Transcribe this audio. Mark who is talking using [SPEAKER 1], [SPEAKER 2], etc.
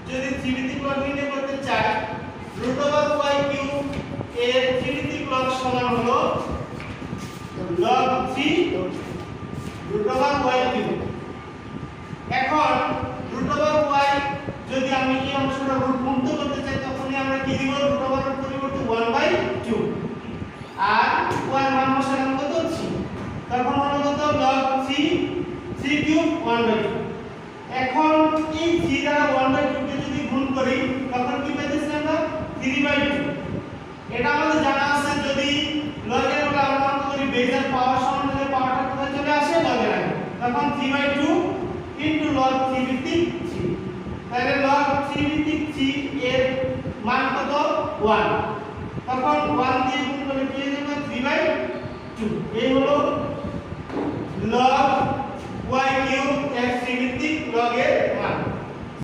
[SPEAKER 1] যদি 3 ভিত্তিক লগ নির্ণয় করতে চাই √y³ এর 3 ভিত্তিক লগ সমান হলো log 3 √y³। এখন √y যদি আমি এই অংশটা রুট মুক্ত করতে চাই তখনই আমরা কি দিব √y এর পরিবর্তে 1/2 আর y এর মান বসালাম কত 3 তখন হলো কত log 3 কিউব 1/2। এখন এই 3 দ্বারা 1/2 কে যদি গুণ করি তখন কি পাইতেছি আমরা 3/2। এটা আমাদের জানা আছে যদি log এর আমরা অনুমান করি বেজের পাওয়ার সমান হলে পাওয়ারটা কোথায় চলে আসে log এর আগে তখন 3/2 log 3 ভিত্তিক 3 তাহলে log 3 ভিত্তিক 3 এর মান কত 1 তখন 1 দিয়ে গুণ করলে কি হয়ে যাবে 3/2। এই হলো log y³ এর 3 ভিত্তিক log এর